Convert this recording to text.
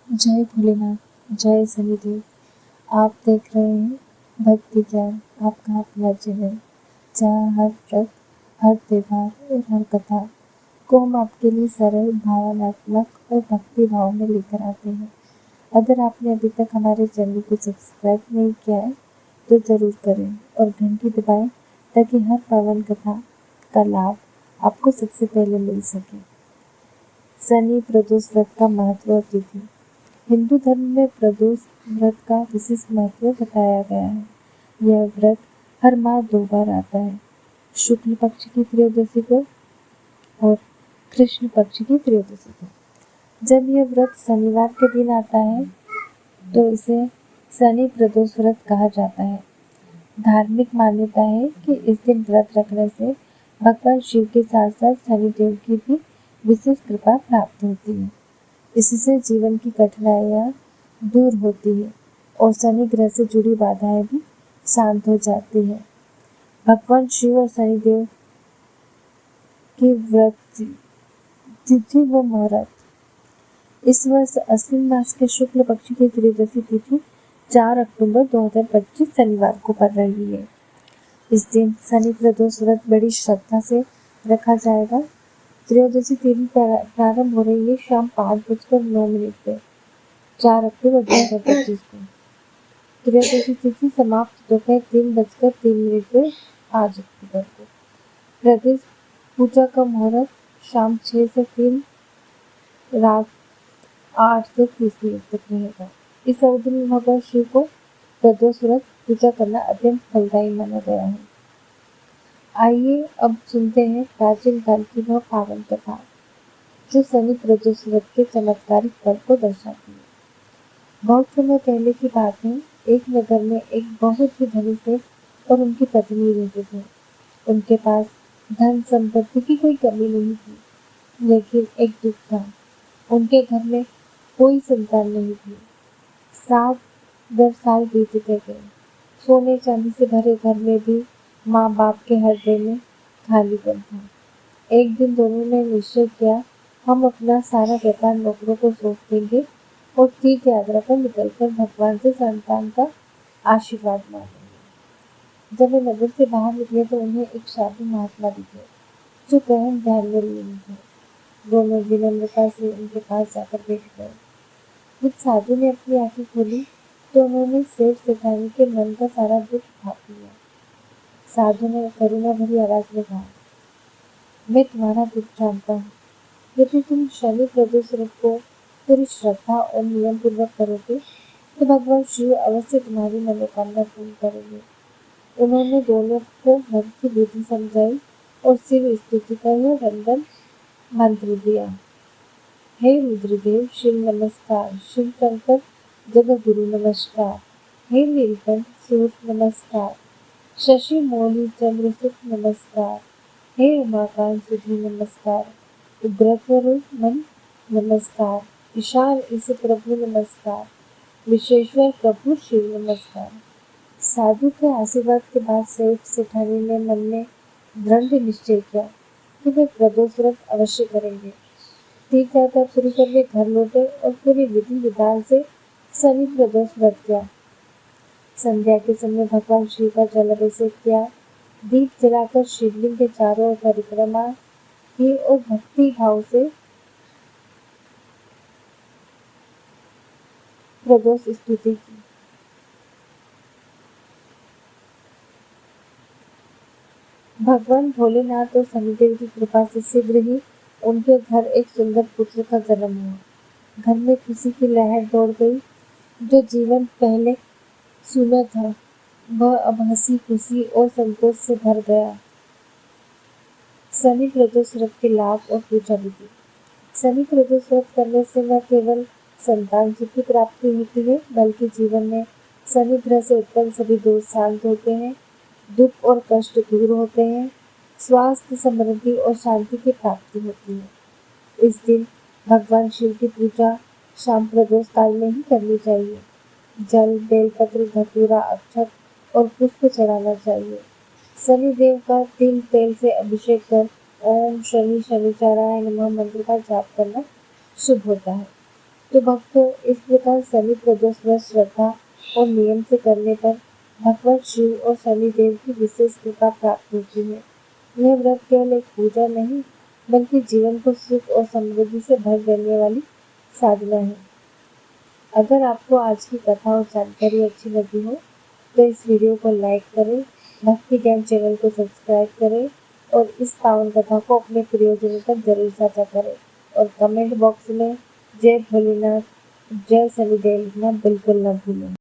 जय भोलेनाथ, जय शनिदेव। आप देख रहे हैं भक्ति ज्ञान, आपका अपना चैनल, जहाँ हर व्रत, हर त्योहार और हर कथा को हम आपके लिए सरल, भावनात्मक और भक्ति भाव में लेकर आते हैं। अगर आपने अभी तक हमारे चैनल को सब्सक्राइब नहीं किया है तो ज़रूर करें और घंटी दबाएं ताकि हर पावन कथा का लाभ आपको सबसे पहले मिल सके। शनि प्रदोष व्रत का महत्व और तिथि। हिंदू धर्म में प्रदोष व्रत का विशेष महत्व बताया गया है। यह व्रत हर माह 2 बार आता है, शुक्ल पक्ष की त्रयोदशी को और कृष्ण पक्ष की त्रयोदशी को। जब यह व्रत शनिवार के दिन आता है तो इसे शनि प्रदोष व्रत कहा जाता है। धार्मिक मान्यता है कि इस दिन व्रत रखने से भगवान शिव के साथ साथ शनिदेव की भी विशेष कृपा प्राप्त होती है। इससे जीवन की कठिनाइयाँ दूर होती है और शनि ग्रह से जुड़ी बाधाएं भी शांत हो जाती हैं। भगवान शिव और शनिदेव की व्रत तिथि व मुहूर्त। इस वर्ष अश्विन मास के शुक्ल पक्ष की त्रयोदशी तिथि 4 अक्टूबर 2025 शनिवार को पड़ रही है। इस दिन शनि प्रदोष व्रत बड़ी श्रद्धा से रखा जाएगा। त्रयोदशी तिथि प्रारंभ हो रही है शाम 5:09 पे 4 अक्टूबर 2025 को। त्रयोदशी तिथि समाप्त दोपहर 3:03 पे 5 अक्टूबर को। प्रदेश पूजा का मुहूर्त शाम 6 से 3, रात 8 से 30 मिनट तक रहेगा। इस अवधि में भगवान शिव को प्रदोष व्रत पूजा करना अत्यंत फलदायी माना गया है। आइए अब सुनते हैं प्राचीन काल की वह पावन कथा जो शनि प्रदोष व्रत के चमत्कारिक फल को दर्शाती है। बहुत समय पहले की बात है। एक नगर में एक बहुत ही धनी सेठ और उनकी पत्नी रहते थे। उनके पास धन संपत्ति की कोई कमी नहीं थी, लेकिन एक दुख था। उनके घर में कोई संतान नहीं थी। 7 साल बीतते गए। सोने चांदी से भरे घर में भी माँ बाप के हृदय में खालीपन था। एक दिन दोनों ने निश्चय किया, हम अपना सारा व्यापार नौकरों को सौंप देंगे और तीर्थ यात्रा पर निकलकर भगवान से संतान का आशीर्वाद मांगेंगे। जब वे नगर से बाहर निकले तो उन्हें एक साधु महात्मा दिखे जो गहन ध्यान में लीन थे। दोनों विनम्रता से उनके पास जाकर बैठ गए। जब साधु ने अपनी आंखें खोली तो उन्होंने सेठ सेठानी के मन का सारा दुख भाप लिया। साधु ने करुणा भरी आवाज में कहा, मैं तुम्हारा दुख जानता हूँ। यदि तुम शनि प्रदोष व्रत को पूरी श्रद्धा और नियम पूर्वक करोगे तो भगवान शिव अवश्य तुम्हारी मनोकामना पूर्ण करेंगे। उन्होंने दोनों को व्रत की विधि समझाई और शिव स्तुति का यह वंदन मंत्र दिया। हे रुद्रदेव शिव नमस्कार, शिव शंकर जगत गुरु नमस्कार, हे नीलकंठ सूर्य नमस्कार, शशि मौली चंद्र सुख नमस्कार, हे उमाकांत सुधी नमस्कार, उग्रस्वरूप मन नमस्कार, ईशान इस प्रभु नमस्कार, विश्वेश्वर प्रभु शिव नमस्कार। साधु के आशीर्वाद के बाद सेठ सेठानी ने मन में दृढ़ निश्चय किया कि वे प्रदोष व्रत अवश्य करेंगे। तीर्थ यात्रा शुरू कर वे घर लौटे और पूरी विधि विधान से शनि प्रदोष व्रत किया। संध्या के समय भगवान शिव का जल अभिषेक किया, दीप जलाकर शिवलिंग के चारों ओर परिक्रमा की और भक्ति भाव से प्रदोष स्तुति की। भगवान भोलेनाथ और शनिदेव की कृपा से शीघ्र ही उनके घर एक सुंदर पुत्र का जन्म हुआ। घर में खुशी की लहर दौड़ गई। जो जीवन पहले सूना था वह अब हंसी खुशी और संतोष से भर गया। शनि प्रदोष व्रत के लाभ और पूजा विधि। शनि प्रदोष व्रत करने से न केवल संतान सुख की प्राप्ति होती है बल्कि जीवन में शनि ग्रह से उत्पन्न सभी दोष शांत होते हैं, दुख और कष्ट दूर होते हैं, स्वास्थ्य समृद्धि और शांति की प्राप्ति होती है। इस दिन भगवान शिव की पूजा शाम प्रदोष काल में ही करनी चाहिए। जल, बेलपत्र, धतूरा, अक्षत और पुष्प चढ़ाना चाहिए। शनि देव का तिल तेल से अभिषेक कर ओम शनि शनिचाराय नमः मंत्र का जाप करना शुभ होता है। तो भक्तों, इस प्रकार शनि प्रदोष व्रत श्रद्धा और नियम से करने पर भगवान शिव और शनिदेव की विशेष कृपा प्राप्त होती है। यह व्रत केवल एक पूजा नहीं, बल्कि जीवन को सुख और समृद्धि से भर देने वाली साधना है। अगर आपको आज की कथा और जानकारी अच्छी लगी हो तो इस वीडियो को लाइक करें, भक्ति ज्ञान चैनल को सब्सक्राइब करें और इस पावन कथा को अपने प्रियजनों तक जरूर साझा करें और कमेंट बॉक्स में जय भोलेनाथ, जय शनिदेव लिखना बिल्कुल न भूलें।